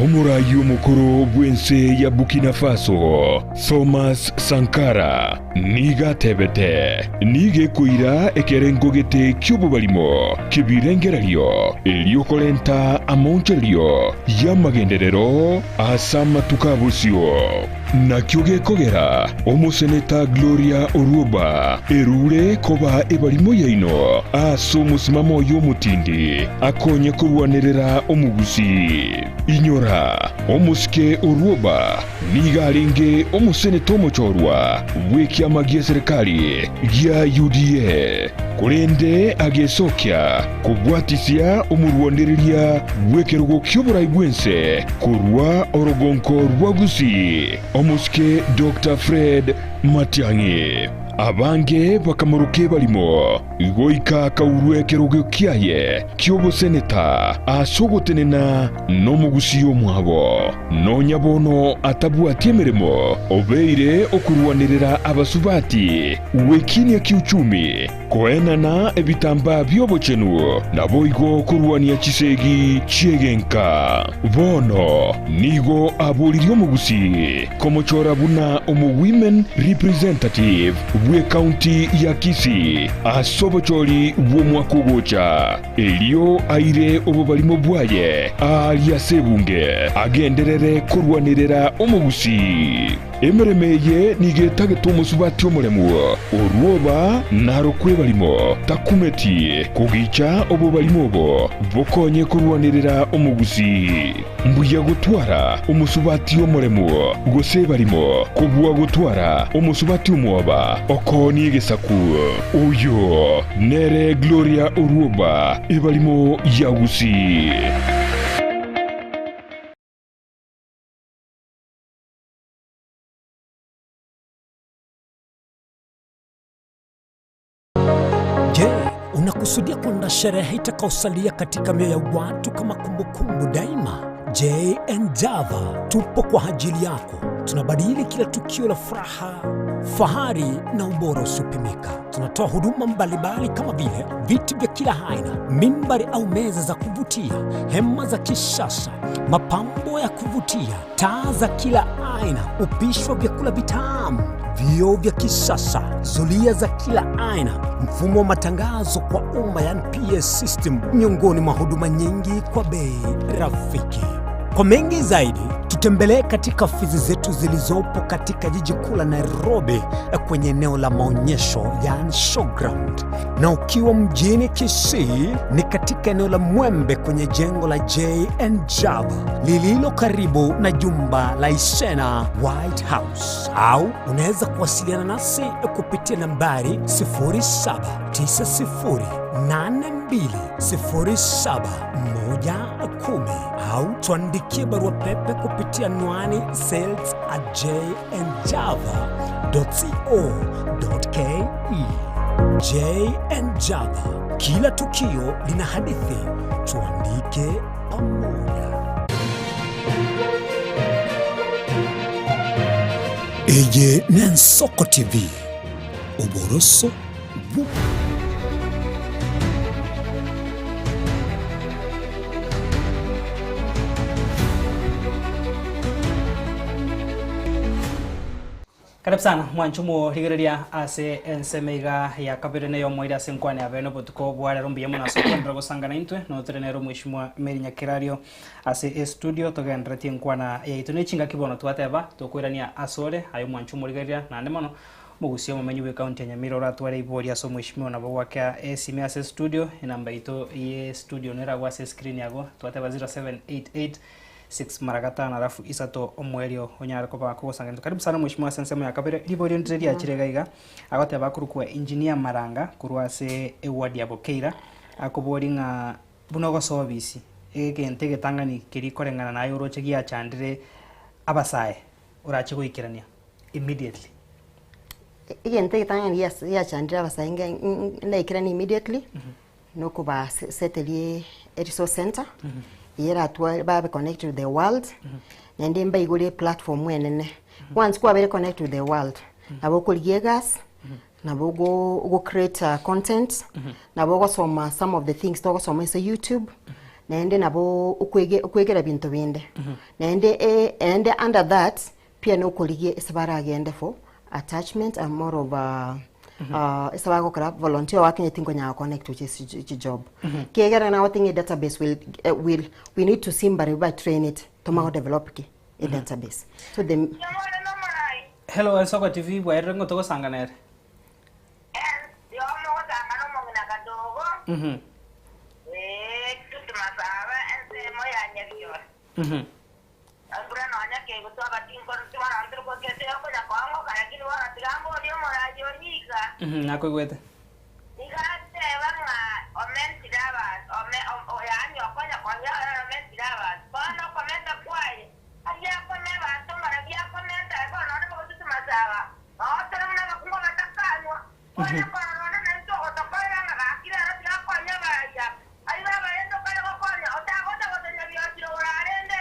Omurayi omukuru bwense ya Burkina Faso Thomas Sankara niga tebete nige kuira ekerengo gete ky'obubalimo kibirengeralyo elyokolenta amoncheryo ya magenderero asamatuka busyo na kyoge kogera omuseneta Gloria Oruoba erure koba ebalimo yaino aso musimamo y'omutindi akonye kurwanirira omugusi inyora omusike Oruoba nigalenge omuseneta omuchorwa bw'ekyama gya serikali gya UDA kurende agesokya kubwatisya omurwaniriria bw'ekerugo ky'oburayi bwense kurwa orogonko rwagusi omusike Dr. Fred Matiang'i abange bakamuruke balimo igoika kaurwe kerugo kyaye kyoboseneta asogotenena n'omugusi omwabo nonyabono atabwati emirimo obeire okurwanirira abasubati wekinia kiuchumi koenana ebitamba by'obochenu naboigo kurwania chisegi chiegenka bono nigo aboliri omugusi komochora buna omu women representative bwe county ya Kisii asobochori bw'omwaka ogocha elio aire obubalimo bwaye alia sebunge agenderere kurwanirira omugusi emeremeye nigetagete omusubati omulemu Oruoba narokwe balimo takumeti kugicha obubalimo obo bokonye kurwanirira omugusi mbuya gutwara omusubati omulemu gose balimo kubwa gutwara omusubati omwoba okoni gesaku oyo nere Gloria Oruoba ebalimo yagusi.
Je, unakusudia kuandaa sherehe itakaosalia katika mioyo ya watu kama kumbukumbu daima? J&Java tupo kwa ajili yako. Tunabadili kila tukio la furaha, fahari na ubora usiopimika. Tunatoa huduma mbalimbali kama vile viti vya kila aina, mimbari au meza za kuvutia, hema za kisasa, mapambo ya kuvutia, taa za kila aina, upishi wa vyakula vitamu, vioo vya kisasa, zulia za kila aina, mfumo wa matangazo kwa umma yani PS system, miongoni mwa huduma nyingi kwa bei rafiki. Kwa mengi zaidi, tutembelee katika ofisi zetu zilizopo katika jiji kuu la Nairobi kwenye eneo la maonyesho yani showground. Na ukiwa mjini Kisii ni katika eneo la Mwembe kwenye jengo la J&Java lililo karibu na jumba la Isena White House. Au unaweza kuwasiliana nasi kupitia nambari 0792071110 au tuandikie barua pepe kupitia anwani sales@jnjava.co.ke. J&Java, kila tukio lina hadithi, tuandike pamoja. Eje Nensoko TV, uboroso bubu.
Karibu sana mwanchumo rigiriria ase ensemeiga ya kabere neyo moira senkwane abeno botuko bwara rumbiye muna sokondra gosangana intwe no trenero mwishimwa Merinya Kirario ase studio togendra tienkwana ya itune chinga kibono twateba tokwirania asore ayo mwanchumo rigiriria nande mono mugusio mumenyi we county ya Nyamira ratware iboria so mwishimwa nabo waka esime ase studio inamba ito ye studio nera gwase screen yago twateba 0788 6 maragatana alafu isato omwerio onyara ko bako sangana. Karibu sana mwishimwa sensemo ya kabere liborio ndiri ya chirega agote bakuru kwa engineer Maranga kurwase eward ya Bokeira akoboringa bunogo service egente getangani kiri korengana na yoroche giya chandire abasaye urache goikirania immediately
egente getangani ya chandire abasaye nda ikirani immediately no kuba setelier resource center yera twa babe connect to the world nende mba igole platform wenene once kwa be connect to the world nabo kuliye gas nabo go create content nabo go soma some of the things to go soma sa YouTube nende nabo ukwegera bintu binde nende under that pia no kuliye isabara agende for attachment and more of isabago kara volunteer working think on connect to this job kegera na working a database we need to somebody by train it to develop a database so the
Hello Soko TV bwaere ngo togosanganere.
Yo mo gusangana mo ngina kadogo. Tutumasaba ense mo yanyebiyo. Albura no anya ke gutu abatinko tumara antro ko kete ko ya kwango kaya kini wara tigambo dio mo radio nika.
Nako gwete.
Nika te banga omen tiraba o yani okonya kwanya omen tiraba. Bano komenta kwai. Aya komeba tomara bia komenta ko no ko tutumasaba. No tera na ko ngona takanwa. Kwanya ko no na nto ko tokoya na akira na tia kwanya ba ya. Ai ba ba endo kaya ko kwanya ota nyabia tiro orarende.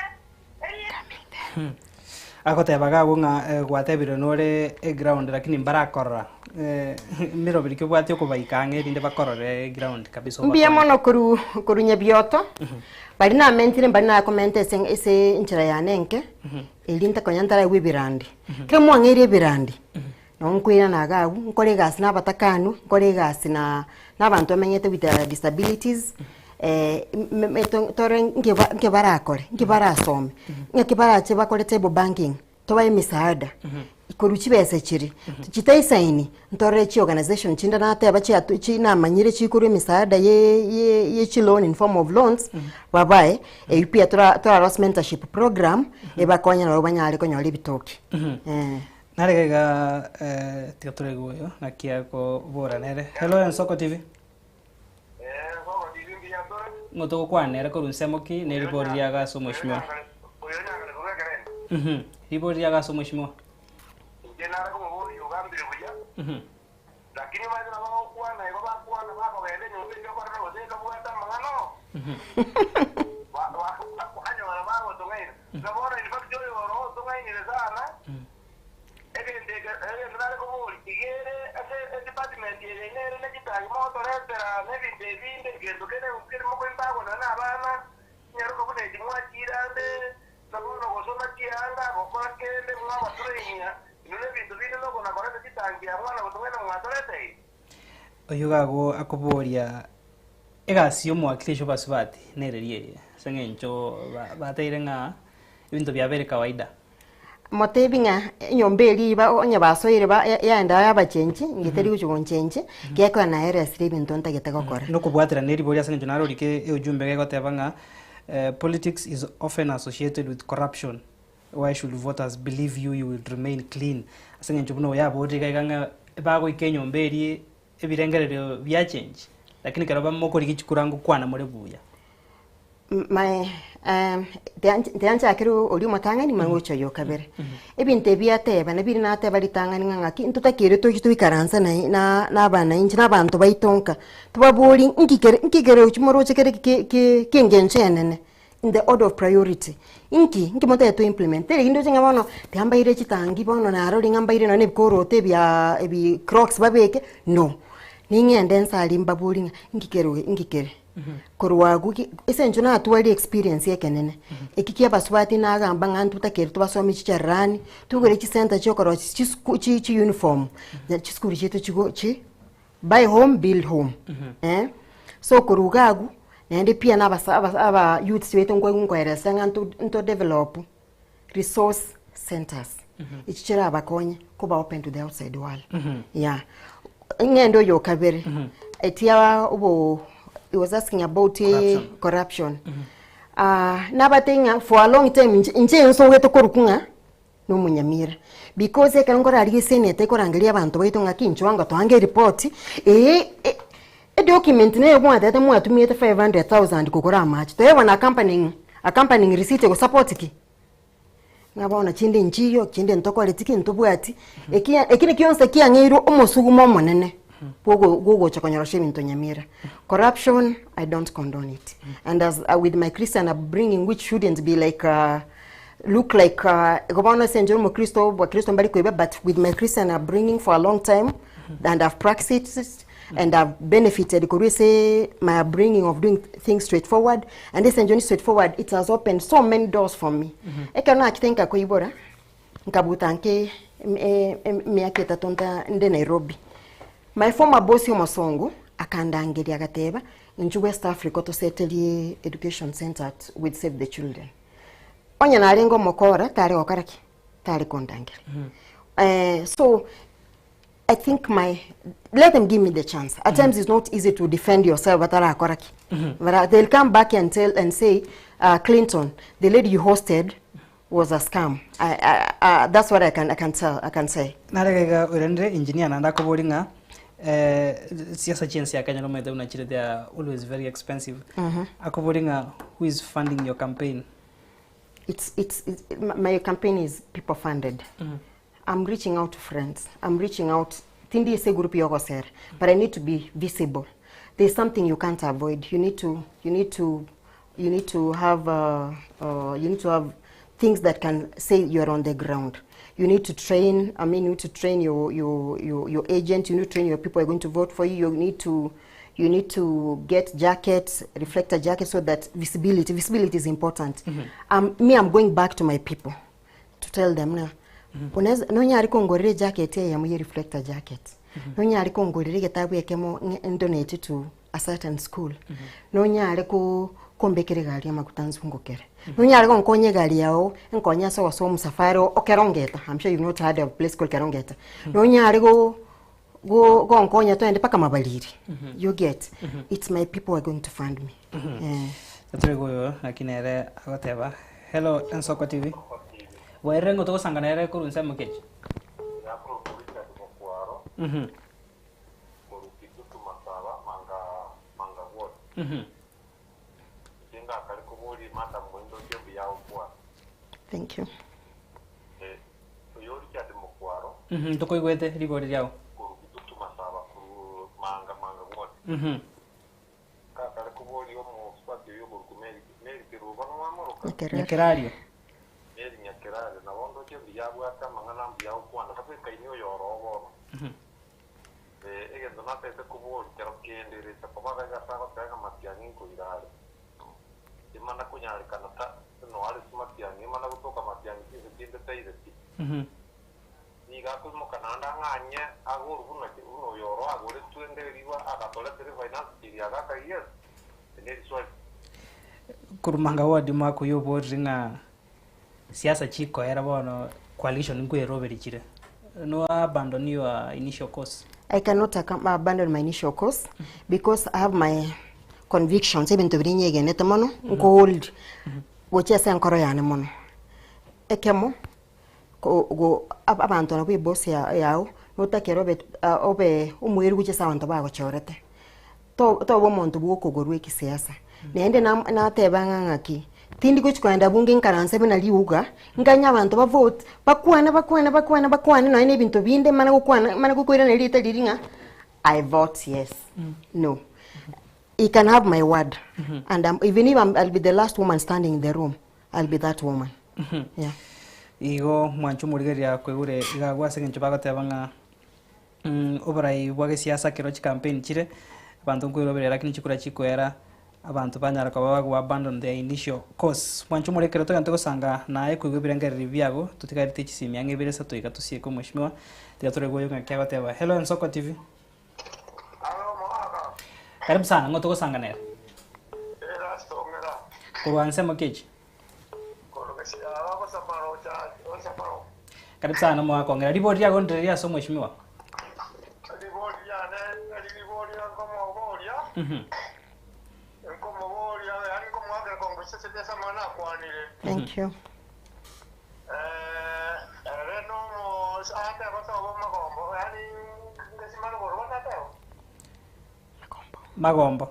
Akotebaga bunga gwatebire nore ground lakini mbarakorra miro birike bwati okubaikanga rinde bakorore ground kabisa
mbia mono kuru nyabioto bari na mentire bari na comment ese inchira yanenke elinta konyantara wibirandi kire mwangere birandi no nkwira nagagu nkore gas na batakanu nkore gas na abantu amenyete with disabilities tore nke barakore nke barasome nke barache bakore table banking toba imisaada ikoruchi bese chiri chitaisaini ntore chi organization chinda na ate abachi atuchi na manyire chikuru imisaada ye chi loan in form of loans babaye pia tora Ross mentorship program ebakonya na banyale konyole bitoki
naregega tikatore goyo nakia ko bora nere. Hello Soko TV. Ngoto kwa nere ko runsemoki ne ripori ya gaso mheshimiwa. Ripori ya gaso mheshimiwa.
Jenara ko ngori ugambire buya. Lakini maana na wao kwa na baba wende nyumba ndio kwa roho zeka bwata mangano. Hanya wala baba tungai. Na bora ni fakti yo roho tungai ni sana. Ndara ko ngori igere ase department ye nere na kitali moto restera nevi devinde gendo kene ukiri mo kwenda bona na bana. Nyaro ko ne dimwa tirande. Sabuno ko soma tianga ko kwa kende mwa batrenya.
Oyugago akuboria egasio mwakisho basubati nererie sengencho batairenga ibintu byabere kawaida
motebinga nyombeli ba onya basoire ba yaenda yabachenji ngiteri kuchonjenje keko na RS ibintu ntagete gokora
no kubwatira neri boria sengencho narorike ujumbe gego tebanga politics is often associated with corruption. Why should voters believe you will remain clean? Asengencho buno yabodi gaiganga bago ikenyombeli ebirengerero bya change lakini karaba mokori gichikurango kwana muri buya
my the answer akiru oli motanga ni mangocho yo kabere ebinte byateba nabiri nateba litangani ngaki ntutakire twikaranza na bana inji nabantu baitonka tubaboli nkigere uchimoro chekere kengenchenene in the order of priority inki moto to implement tere indo chenga bono tiamba ire chitangi bono na aro ngamba ire no nebikorote bya ebi crocs babeke no ningende nsali mbabulinga ngikere korwagu esenjo na atwali experience yekenene ekikia baswati na agamba ngantu takere tubasomi chicharani tugere chi center chokoro chi uniform chi school chetu chigo chi buy home build home so korugagu nende pia na aba youths wetu ngwengweresa ngantu develop resource centers ichichira abakonye kuba open to the outside world yeah ngendo yo kabere etia ubo he was asking about corruption nabatenga for a long time nje nso wetu korukunga no munyamira because ekangora ali senete korangalia abantu baitu ngakincho anga twange report document ne yobwa tete mu atumie 500,000 kokora match to yebona accompanying receipt go support ki ngabona chinde njiyo chinde ntoko letiki ntobwati ekine kyonse kiangiro omosugumo monene gogo chakonyoroshe bintu nyamira corruption I don't condone it and as with my Christian upbringing which shouldn't be like look like gobana senjoro mo Kristo mbali kwebe but with my Christian upbringing for a long time and I've practiced it and I've benefited because my upbringing of doing things straightforward and this enjoy straightforward it has opened so many doors for me ekana akitenka ko ibora nkabutanke miaka tatonta nde Nairobi. My former boss Yomosongo akandangeria gateba in West Africa to settle education center with Save the Children. Onya narengo mokora tare okaraki tare kondangere. So I think let them give me the chance. At times it's not easy to defend yourself, but they'll come back and say, Clinton, the lady you hosted was a scam. That's what I can say.
Narega urende engineer nanda kubolinga siasa chensi ya Kenya no mede unachire, they are always very expensive. Akubolinga, who is funding your campaign?
My campaign is people funded. I'm reaching out to friends. I'm reaching out. Tindi ese group yoko ser, but I need to be visible. There's something you can't avoid. You need to have things that can say you're on the ground. You need to train. You need to train your agent. You need to train your people who are going to vote for you. You need to get jackets, reflector jackets, so that visibility is important. I'm going back to my people to tell them now. Nonya ariko ngorire jacket ya mu reflector jacket. Nonya ariko ngorire getabu yekemo donate to a certain school. Nonya ariko kombekere gari amakutanzungokere. Nonya ariko nkonye gari yao nkonya so musafari okerongeta. I'm sure you've not heard of a place called Kerongeta. Nonya ariko go nkonya to ende paka mabaliri. You get. It's my people who are going to fund me.
Tatrego nakinere agoteba. Hello Ensoko TV. Wairengo to sanganere ku runse mukeji.
Ya pro polisi atukwaro. Morukitu tumasaba manga ward. Jinga kaliko boli mata mwindo ndio yao kwa.
Thank you.
Yori kya tukwaro.
Toko igwete rigori yao.
Morukitu tumasaba ku manga ward. Ka kaliko boli omo spati yo burkumeri meri kiruba no amoroka.
Nekerario.
Nyakirare na wondo je biyabwa mangana biyawo kwana kafe kainyo yorobo egendo na tete kubo kero kendere ta pabaka ga saba ka matiangi ko irare imana kunyari kanata no ali matiangi imana kutoka matiangi kinde taireti ni ga ko mo kananda nganye aguru uno yoro agore tuende riwa akatole tere finance iriaga ka yes ne swali
kurumanga wadi mako yo bodringa siasa chiko era bono coalition ngwe berichire no abandon your initial course.
I cannot abandon my initial course because I have my convictions. Even to bring again at mono gold which is ankoro yana mono ekemo go abandon we boss yao no take Robert obe umweri which is abantu bago chorete to bo monto buko gorwe kisiasa nende na tebanga ngaki tindi kuchkwenda bunge nkaranse bina liuga nganya abantu ba vote bakwana no ine bintu binde mana kukwira na lita liringa I vote yes. No, you can have my word. And even if I'll be the last woman standing in the room, I'll be that woman. Yeah.
Igo mwanchu murigeria kwegure igagwa segencho bagotebanga obarai bwage siasa kero campaign chire abantu kwirobera lakini chikura chikwera abantu banyara kwa bago abandon the initial course mwanchu murekero to yanto sanga nae kwigubira ngari byago tutikari tichisi yange biresa to ikatusie ko mheshimiwa teatro goyo ngakya bateba. Hello Ensoko TV. Karibu sana ngoto sanga nera kuanze mokeji karibu sana mwako ngera ripoti yako ndiria so mheshimiwa
ripoti ya kama ugoria yani kama wake kwa sisi pesa maana kwanile.
Thank you.
Reno hata kwa sababu magombo yani ngesimama kwa roho tao
Magombo.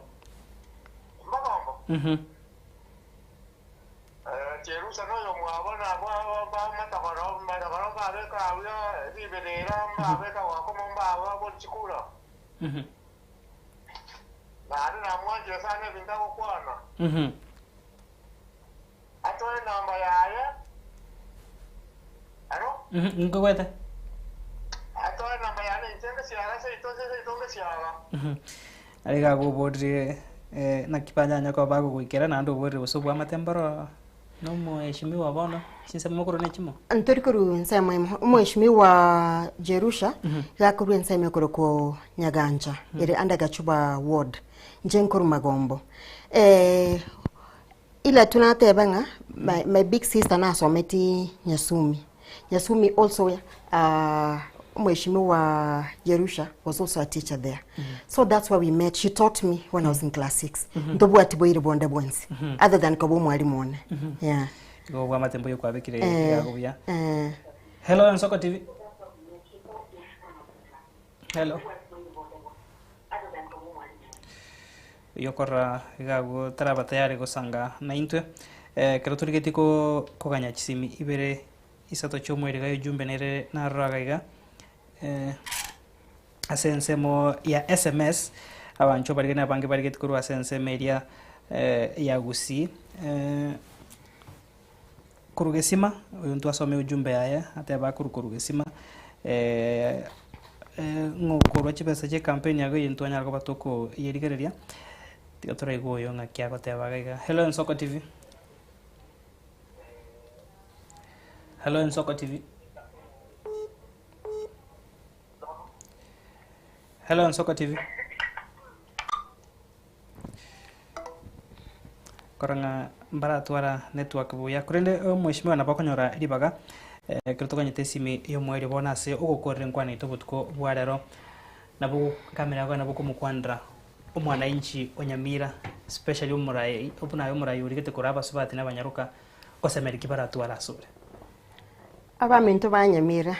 Jerusa no yo mwabona ba matakaro ba beka awya bibelera ba beka wako mba bo chikula. Na mwanje sana binda kukwana. Atoe namba yaye. Alo?
Ngwete.
Atoe namba yaye ntenga siara se itonge siara.
Aliga go bodri na kipanya kwa bago kuikera na ndo bodri usubu amatembaro no mheshimiwa bono sinse mukuru nechimo
antorikuru nsema mheshimiwa Jerusha yakuru nsema ko Nyaganja ire anda gachuba ward njenkuru Magombo ila tunatebanga my big sister na someti Nyasumi Yasumi also Mheshimiwa Jerusha was also a teacher there. So that's where we met. She taught me when I was in class 6. Ndobu atiboire bonde bonsi. Other than kabo mwalimu one. Yeah.
Go wa matembo yo kwa bekire ya. Hello Nsoko TV. Hello. Yokora gago taraba tayari gusanga na intwe kero turigeti ko koganya chisimi ibere isato chomwere ga jumbe nere na ragaiga asensemo ya SMS abancho barigena bange barigeti kuru asense media ya gusi kurugesima untu asome ujumbe yaya ateba kurugesima ngokoro chipesa che campaign yago yintu anyarko batoko yerigereria tigatora igoyo ngakia goteba gaiga. Hello Nsoko TV. Hello Nsoko TV. Hello Nsoko TV. Koranga mbara twara network buya kurende mheshimiwa napakonyora ribaga kiritoka nyetesimi yo mweri bona se ugokorre nkwana itobutko bwarero nabo kamera kwa nabo kumukwandra umwana inchi onyamira especially umurai opuna yo murai urigete kuraba subati n'abanyaruka osemera kibara twara sure
abamento banyamira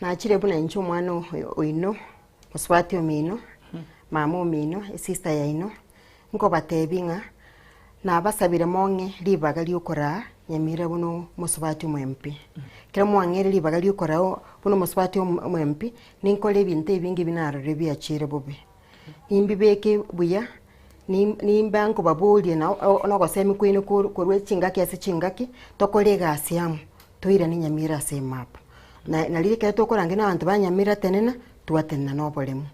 nakire buna inchi umwana oino muswati omino mama omino sister yaino ngo batebinga na basabire monge libaga lyokora nyamira buno musubati mwempi kira mwangere libaga lyokora buno musubati mwempi ninkole ebintu ebingi binarore byachire bobe nimbibeke buya nimbanko babulye na nogosemi kwino korwe chingaki ase chingaki tokole gasi yamu toira ni nyamira ase map na lirike tokorange na abantu banyamira tenena tuwatenna nobolemu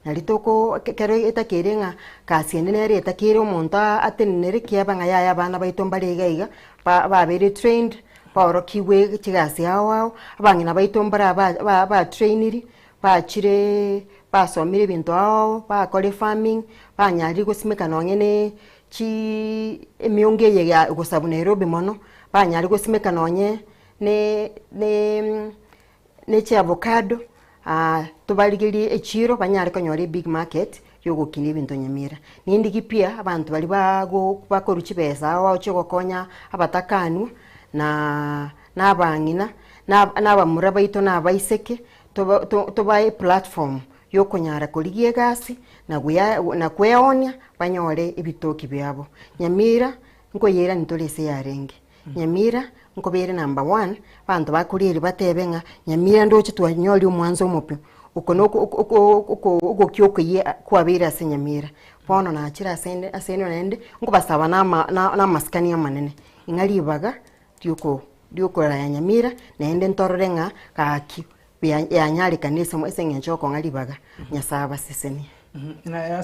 nalitoko kero etakerenga kasi enere etakire omuntu atenere kiabanga yaya bana baitombare gaiga babere trained baorokiwe kigasi yawo abangina baitombara ba trainiri bachire basomire bintu awo bakore farming banyari gusimeka nonyene chi emionge ya gusabu Nairobi mono banyari gusimeka nonye ne chi avocado tubaligiri echiro banyari konyore big market yogo kini bintu nyamira nindiki pia abantu bali bago bakoruchi pesa awo chiko konya abatakanu na abangina na abamura baito na abaiseke toba platform yokonyara kuligie gasi na kweonia banyore ibitoki byabo nyamira nko yera nitolese yarenge nyamira nko bere number 1 bantu bakurire batebenga nyamira ndoche twanyori umwanzo mupi ukono uko kyokoye kwabira se nyamira pono na achira asene nende nko basaba na maskani amanene ingalibaga dyoko ya nyamira nende ntororenga kaki yanyari kanisa mwese ngenchoko ngalibaga nyasaba siseni
na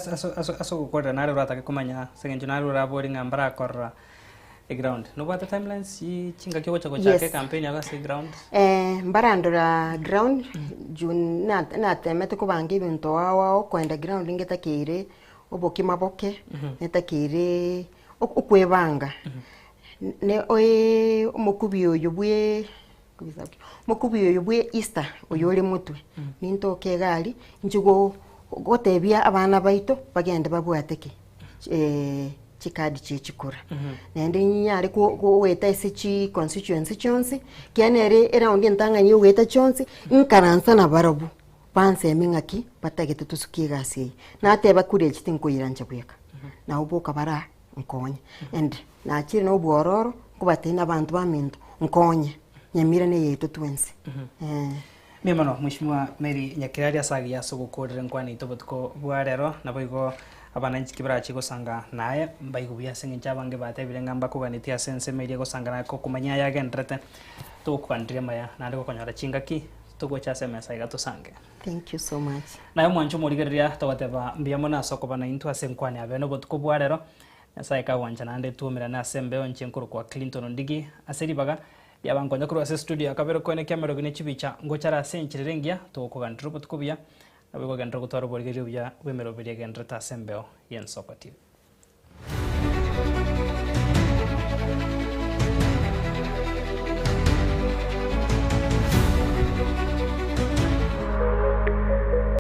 aso gukora nare urata kumanya sengenjo nare urabori ngambara korra ground no bata timelines chinga kyo chake campaign yaga se ground
mbarandora ground jun na temete ko bangi bintu wawo kwenda ground ingeta kire oboki maboke netakire okwebanga ne oye omukubiyo yobwe mukubiyo yobwe Easter oyole mutwe nintoke gali njugo gotebia abana baito bagende babwateke chikadi chikura nende nyari ko weta isi constituency chonsi kianere around ntanga nyi weta chonsi nkaransa na barabu panse mingaki patagete tusukie gasi na teba kure chitinko iranje kweka na uboka bara nkonye and na chiri no bwororo kubatina abantu baminto nkonye nyamira ne yeto twensi
Mimano Mheshimiwa Mary Nyakirari asagi yasogokorere nkwani itobotko bwarero naboigo abananchi kibara chiko sanga naye mbaigo byasenga chabange batebire ngamba kuganitia sense media gosanga nako kumanya yage ndrete to kwandire maya nandiko konyara chingaki tugo cha SMS aiga tusange.
Thank you so much.
Nayo mwancho murigeria tawateba mbiyamona soko bana into asenkwani abeno botko bwarero saika wanja nande tumira na sembe onche nkuru kwa Clinton Ndigi aseri baga yabangonya kuri ase studio akabero kwene kamera gine chibicha ngochara senchirengia to kugandruko tukubya abego gandruko toro borgerio bya wemero bya gendreta sembeo yen Nsoko TV.